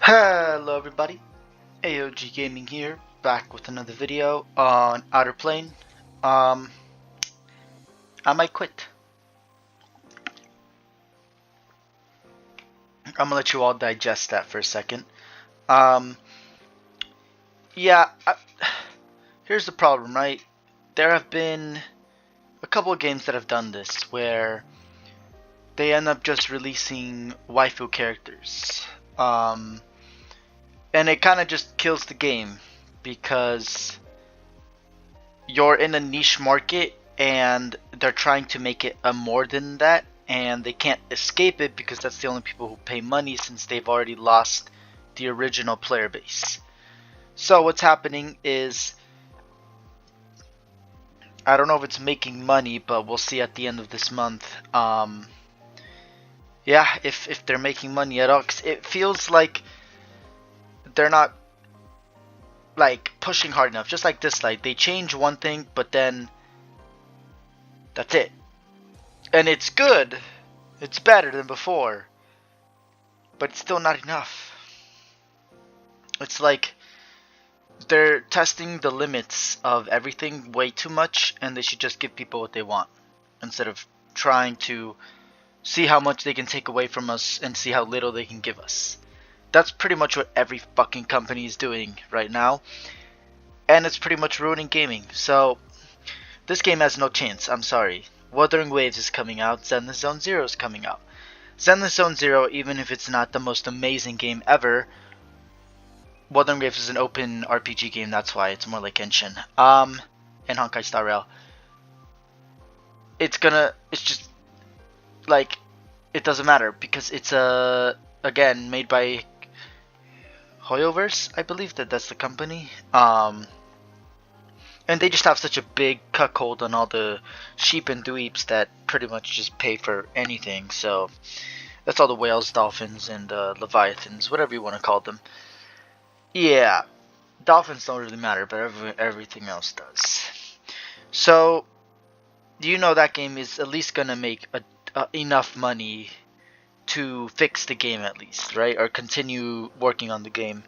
Hello everybody, AOG Gaming here, back with another video on Outer Plane. I might quit. I'm gonna let you all digest that for a second. Um, yeah, here's the problem, right? There have been a couple of games that have done this, where they end up just releasing waifu characters. And it kind of just kills the game, because you're in a niche market and they're trying to make it a more than that, and they can't escape it because that's the only people who pay money, since they've already lost the original player base. So what's happening is, I don't know if it's making money, but we'll see at the end of this month. Yeah, if they're making money at all, 'cause it feels like they're not like pushing hard enough. Just like this, like they change one thing, but then that's it. And it's good. It's better than before, but it's still not enough. It's like they're testing the limits of everything way too much, and they should just give people what they want, instead of trying to see how much they can take away from us and see how little they can give us. That's pretty much what every fucking company is doing right now, and it's pretty much ruining gaming. So this game has no chance, I'm sorry. Wuthering Waves is coming out, Zenless Zone Zero is coming out. Zenless Zone Zero, even if it's not the most amazing game ever, Wuthering Waves is an open RPG game, that's why. It's more like Genshin. And Honkai Star Rail. It's just, like, it doesn't matter, because it's, again, made by Hoyoverse, I believe that's the company. And they just have such a big cuckold on all the sheep and dweeps that pretty much just pay for anything. So that's all the whales, dolphins, and leviathans, whatever you want to call them. Yeah, dolphins don't really matter, but everything else does. So you know that game is at least gonna make enough money to fix the game, at least, right? Or continue working on the game.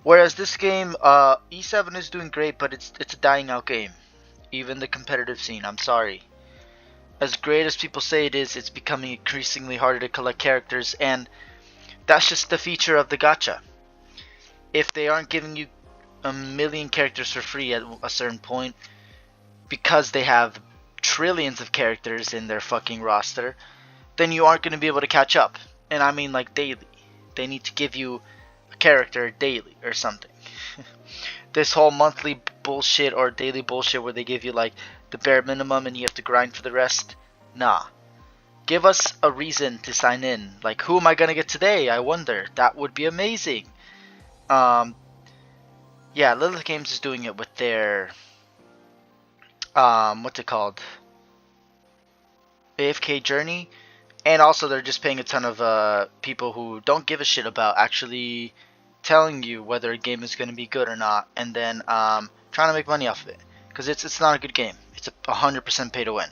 Whereas this game, E7 is doing great, but it's a dying out game. Even the competitive scene, I'm sorry. As great as people say it is, it's becoming increasingly harder to collect characters, and that's just the feature of the gacha. If they aren't giving you a million characters for free at a certain point, because they have trillions of characters in their fucking roster, then you aren't going to be able to catch up. And I mean like daily. They need to give you character daily or something. This whole monthly bullshit or daily bullshit where they give you like the bare minimum and you have to grind for the rest, nah. Give us a reason to sign in. Like, who am I gonna get today? I wonder. That would be amazing. Yeah, Lilith Games is doing it with their what's it called, AFK Journey. And also they're just paying a ton of people who don't give a shit about actually telling you whether a game is going to be good or not, and then trying to make money off of it. Because it's not a good game. It's 100% pay to win.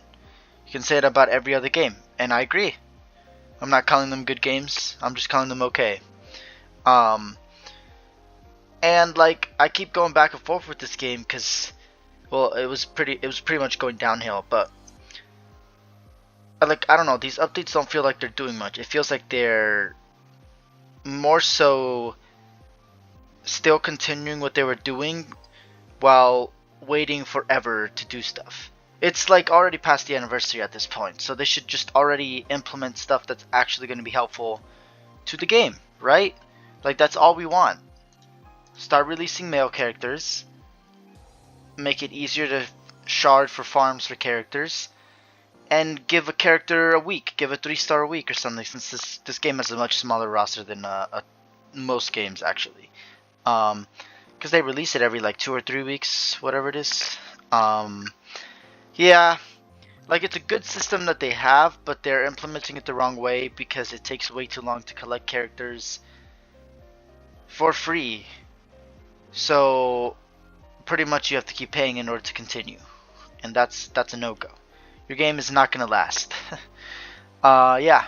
You can say it about every other game, and I agree. I'm not calling them good games. I'm just calling them okay. And like, I keep going back and forth with this game because, well, it was pretty much going downhill, but like, I don't know, these updates don't feel like they're doing much. It feels like they're more so still continuing what they were doing while waiting forever to do stuff. It's like already past the anniversary at this point, so they should just already implement stuff that's actually going to be helpful to the game, right? Like, that's all we want. Start releasing male characters, make it easier to shard for farms for characters, and give a character a week, give a 3-star a week or something, since this game has a much smaller roster than most games, actually. Because they release it every like 2 or 3 weeks, whatever it is. Yeah, like, it's a good system that they have, but they're implementing it the wrong way because it takes way too long to collect characters for free. So pretty much you have to keep paying in order to continue, and that's a no-go. Your game is not gonna last. Yeah,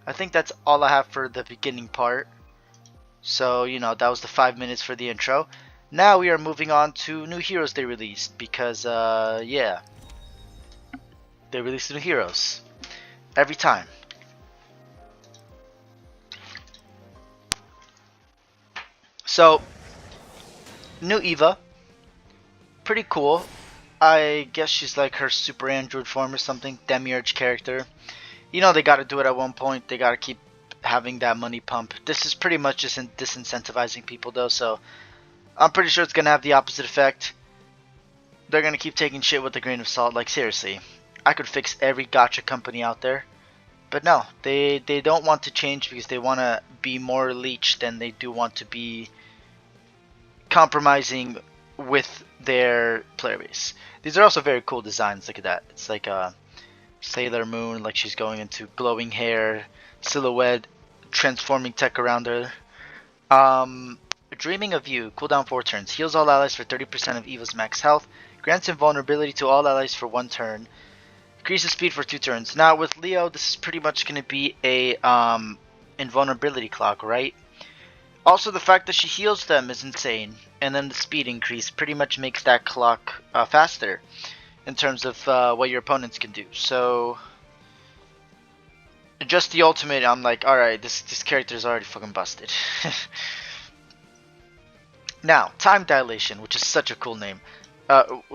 I think that's all I have for the beginning part. So, you know, that was the 5 minutes for the intro. Now we are moving on to new heroes they released because, yeah, they released new heroes every time. So, new Eva, pretty cool. I guess she's like her super android form or something, demiurge character. You know they gotta do it at one point. They gotta keep having that money pump. This is pretty much just disincentivizing people though, so I'm pretty sure it's gonna have the opposite effect. They're gonna keep taking shit with a grain of salt. Like seriously, I could fix every gacha company out there, but no, they don't want to change because they want to be more leech than they do want to be compromising with their player base. These are also very cool designs. Look at that. It's like a Sailor Moon, like she's going into glowing hair, silhouette, transforming tech around her. Dreaming of You, cooldown 4 turns, heals all allies for 30% of Eva's max health, grants invulnerability to all allies for 1 turn, increases speed for 2 turns. Now with Leo, this is pretty much going to be a invulnerability clock, right? Also, the fact that she heals them is insane, and then the speed increase pretty much makes that clock faster in terms of what your opponents can do. So, just the ultimate, I'm like, alright, this character is already fucking busted. Now, time dilation, which is such a cool name,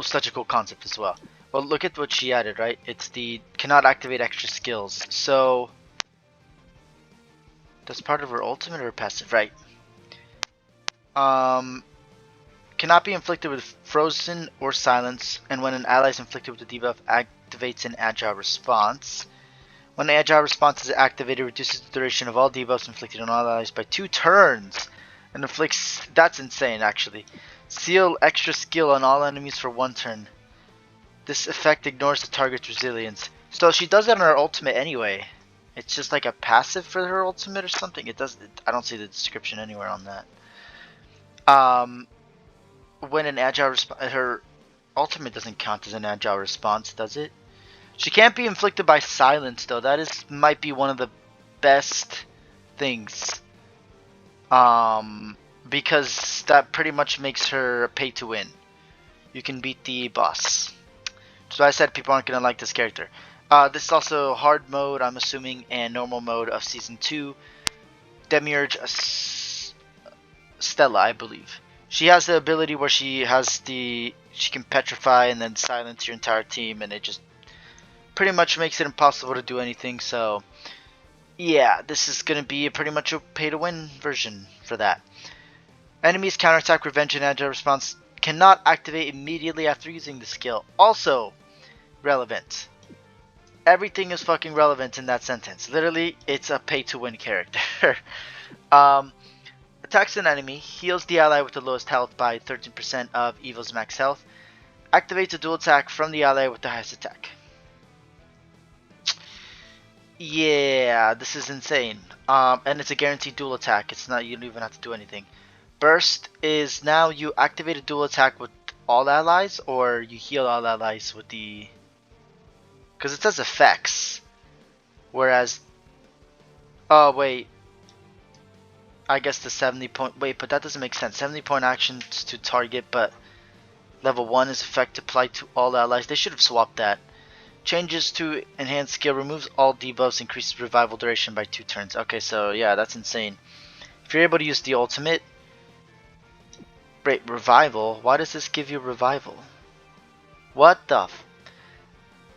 such a cool concept as well. Well, look at what she added, right? It's the cannot activate extra skills. So, that's part of her ultimate or passive, right? Cannot be inflicted with frozen or silence, and when an ally is inflicted with a debuff, activates an agile response. When the agile response is activated, reduces the duration of all debuffs inflicted on all allies by 2 turns, and inflicts. That's insane, actually. Seal extra skill on all enemies for 1 turn. This effect ignores the target's resilience. So she does that on her ultimate anyway. It's just like a passive for her ultimate or something. It does. I don't see the description anywhere on that. When an agile her ultimate doesn't count as an agile response, does it? She can't be inflicted by silence though. That is might be one of the best things. Because that pretty much makes her pay to win. You can beat the boss. So I said people aren't gonna like this character. This is also hard mode, I'm assuming, and normal mode of season 2. Demiurge Stella, I believe. She has the ability where she can petrify and then silence your entire team, and it just pretty much makes it impossible to do anything. So yeah, this is gonna be pretty much a pay to win version for that. Enemies counterattack, revenge, and agile response cannot activate immediately after using the skill. Also relevant. Everything is fucking relevant in that sentence. Literally, it's a pay to win character. Attacks an enemy, heals the ally with the lowest health by 13% of Eva's max health, activates a dual attack from the ally with the highest attack. Yeah, this is insane. And it's a guaranteed dual attack. It's not, you don't even have to do anything. Burst is now you activate a dual attack with all allies, or you heal all allies with the... Because it says effects. Whereas... Oh, wait. I guess the 70 point... Wait, but that doesn't make sense. 70 point actions to target, but... Level 1 is effect applied to all allies. They should have swapped that. Changes to enhanced skill. Removes all debuffs. Increases revival duration by 2 turns. Okay, so yeah, that's insane. If you're able to use the ultimate... Wait, revival? Why does this give you revival? What the f...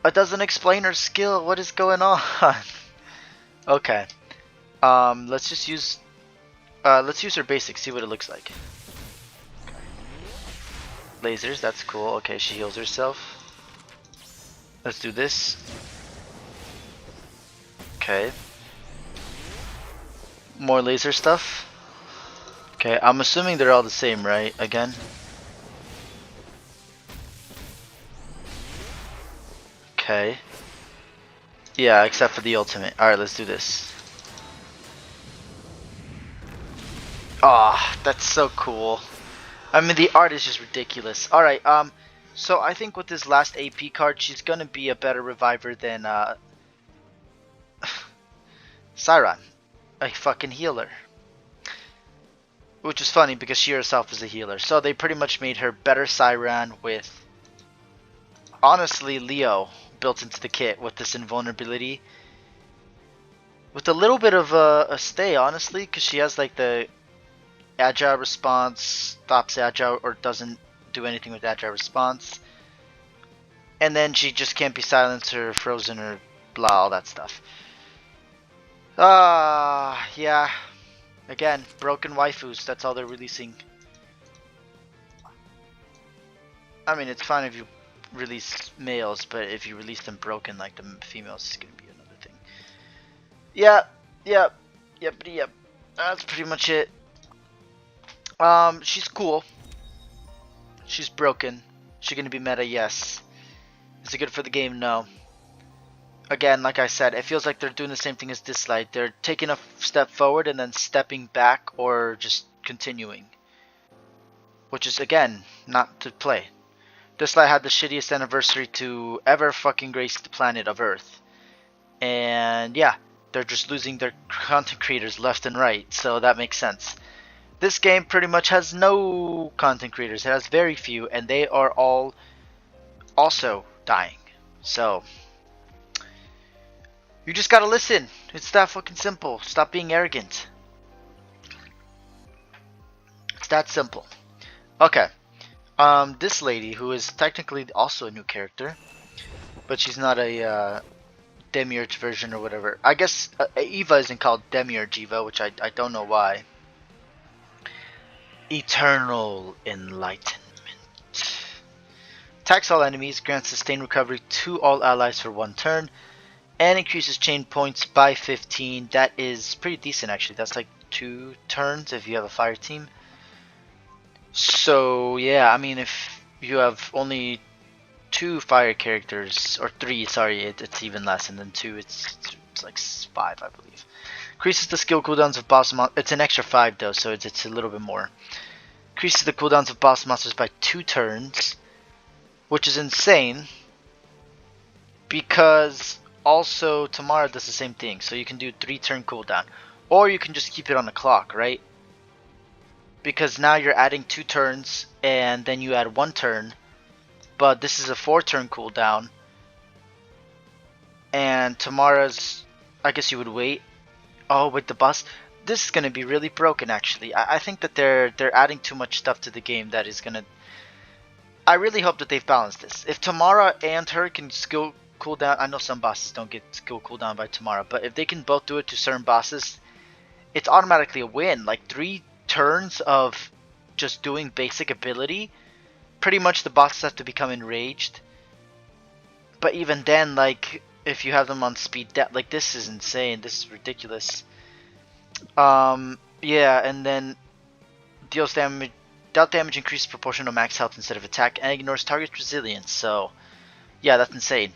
It doesn't explain her skill. What is going on? Okay. Let's just use... let's use her basic. See what it looks like. Lasers, that's cool. Okay, she heals herself. Let's do this. Okay. More laser stuff. Okay, I'm assuming they're all the same, right? Again. Okay. Yeah, except for the ultimate. Alright, let's do this. Ah, oh, that's so cool. I mean, the art is just ridiculous. Alright, so I think with this last AP card, she's gonna be a better reviver than, Siron. A fucking healer. which is funny because she herself is a healer. So they pretty much made her better Siren with, honestly, Leo built into the kit with this invulnerability. With a little bit of a stay, honestly, because she has like the agile response, stops agile, or doesn't do anything with agile response. And then she just can't be silenced or frozen or blah, all that stuff. Yeah. Again, broken waifus, that's all they're releasing. I mean, it's fine if you release males, but if you release them broken like the females, it's gonna be another thing. Yep. That's pretty much it. She's cool. She's broken. She gonna be meta? Yes. Is it good for the game? No. Again, like I said, it feels like they're doing the same thing as Dislight. They're taking a step forward and then stepping back or just continuing. Which is, again, not to play. Dislight had the shittiest anniversary to ever fucking grace the planet of Earth. And yeah, they're just losing their content creators left and right, so that makes sense. This game pretty much has no content creators. It has very few, and they are all also dying. So you just gotta listen. It's that fucking simple. Stop being arrogant. It's that simple. Okay. This lady, who is technically also a new character, but she's not a Demiurge version or whatever. I guess Eva isn't called Demiurge Eva, which I don't know why. Eternal Enlightenment. Attacks all enemies, grants sustained recovery to all allies for 1 turn, and increases chain points by 15. That is pretty decent actually. That's like 2 turns if you have a fire team. So yeah, I mean if you have only 2 fire characters, or 3, sorry, it's even less, and then 2 it's like 5 I believe. Increases the skill cooldowns of boss monsters. It's an extra 5 though, so it's a little bit more. Increases the cooldowns of boss monsters by 2 turns, which is insane because also Tamara does the same thing. So you can do 3 turn cooldown, or you can just keep it on the clock, right? Because now you're adding 2 turns and then you add 1 turn, but this is a 4 turn cooldown, and Tamara's, I guess you would wait. Oh, with the boss, this is gonna be really broken actually. I think that they're adding too much stuff to the game that is gonna. I really hope that they've balanced this. If Tamara and her can skill cooldown, I know some bosses don't get skill cooldown by Tamara, but if they can both do it to certain bosses, it's automatically a win. Like 3 turns of just doing basic ability, pretty much the bosses have to become enraged. But even then, like if you have them on speed death, like this is insane. This is ridiculous. Yeah, and then deals damage. Dealt damage increases proportional max health instead of attack, and ignores target's resilience. So, yeah, that's insane.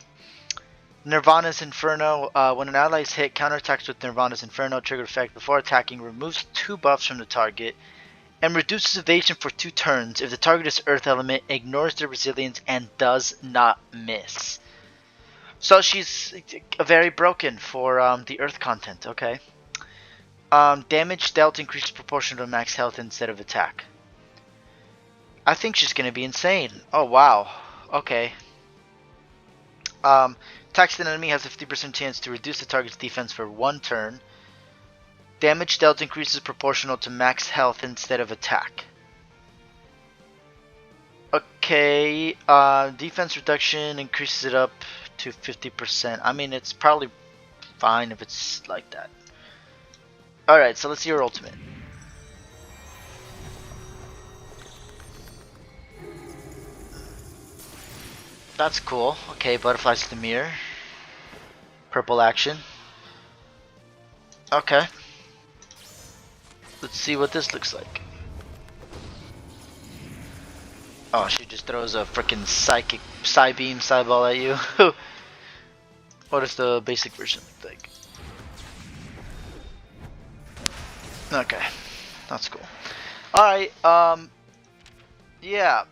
Nirvana's Inferno. When an ally is hit, counterattacks with Nirvana's Inferno trigger effect before attacking, removes 2 buffs from the target, and reduces evasion for 2 turns if the target is Earth element, ignores their resilience, and does not miss. So she's very broken for the Earth content. Okay. Damage dealt increases proportional to max health instead of attack. I think she's gonna be insane. Oh wow. Okay. Attacks an enemy has a 50% chance to reduce the target's defense for 1 turn. Damage dealt increases proportional to max health instead of attack. Okay. Defense reduction increases it up to 50%. I mean, it's probably fine if it's like that. Alright, so let's see your ultimate. That's cool. Okay, butterflies to the mirror. Purple action. Okay. Let's see what this looks like. Oh, she just throws a freaking psychic Psybeam Psyball at you. What does the basic version look like? Okay, that's cool. Alright, yeah.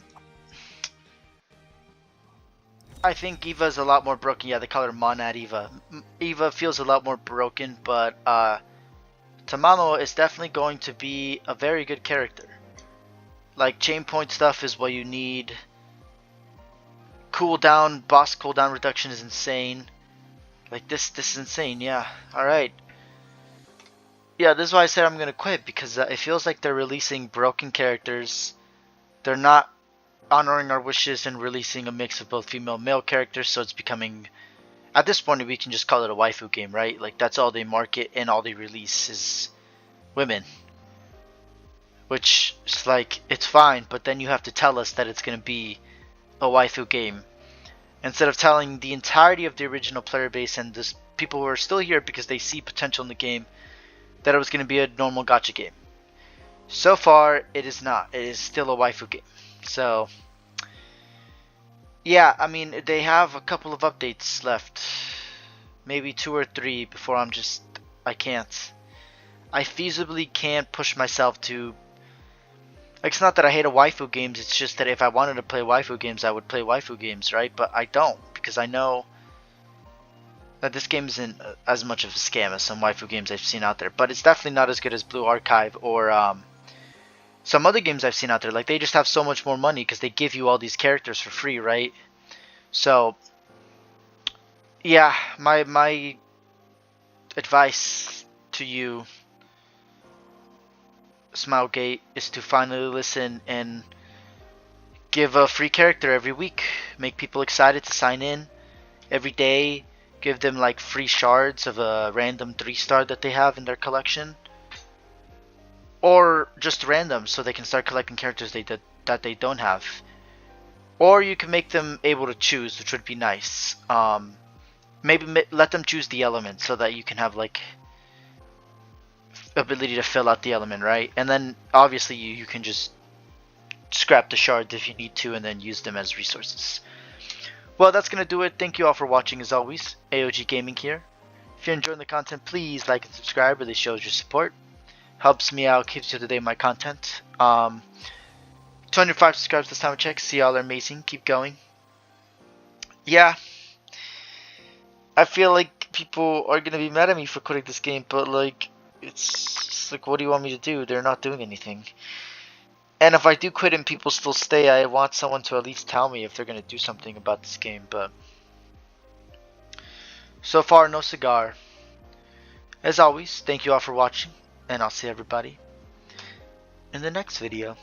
I think Eva's a lot more broken. Yeah, they call her Monad Eva. Eva feels a lot more broken, but Tamamo is definitely going to be a very good character. Like, chain point stuff is what you need. Cooldown, boss cooldown reduction is insane. Like, this is insane, yeah. Alright. Yeah, this is why I said I'm gonna quit, because it feels like they're releasing broken characters. They're not honoring our wishes and releasing a mix of both female and male characters, so it's becoming... At this point, we can just call it a waifu game, right? Like, that's all they market and all they release is women. Which is like, it's fine, but then you have to tell us that it's going to be a waifu game. Instead of telling the entirety of the original player base and the people who are still here because they see potential in the game that it was going to be a normal gacha game. So far, it is not. It is still a waifu game. So, yeah, I mean, they have a couple of updates left. Maybe 2 or 3 before I can't. I feasibly can't push myself to... Like, it's not that I hate waifu games, it's just that if I wanted to play waifu games, I would play waifu games, right? But I don't, because I know that this game isn't as much of a scam as some waifu games I've seen out there. But it's definitely not as good as Blue Archive or some other games I've seen out there. Like, they just have so much more money because they give you all these characters for free, right? So, yeah, my advice to you, Smilegate, is to finally listen and give a free character every week. Make people excited to sign in every day. Give them like free shards of a random 3-star that they have in their collection. Or just random so they can start collecting characters that they don't have. Or you can make them able to choose, which would be nice. Maybe let them choose the element so that you can have like ability to fill out the element, right? And then obviously you can just scrap the shards if you need to and then use them as resources. Well, that's gonna do it. Thank you all for watching as always. AOG Gaming here. If you're enjoying the content, please like and subscribe. Really shows your support. Helps me out, keeps you up to date with my content. 205 subscribers this time I check. See, y'all are amazing. Keep going. Yeah, I feel like people are gonna be mad at me for quitting this game, but like, it's like, what do you want me to do? They're not doing anything. And if I do quit and people still stay, I want someone to at least tell me if they're gonna do something about this game. But so far, no cigar. As always, thank you all for watching, and I'll see everybody in the next video.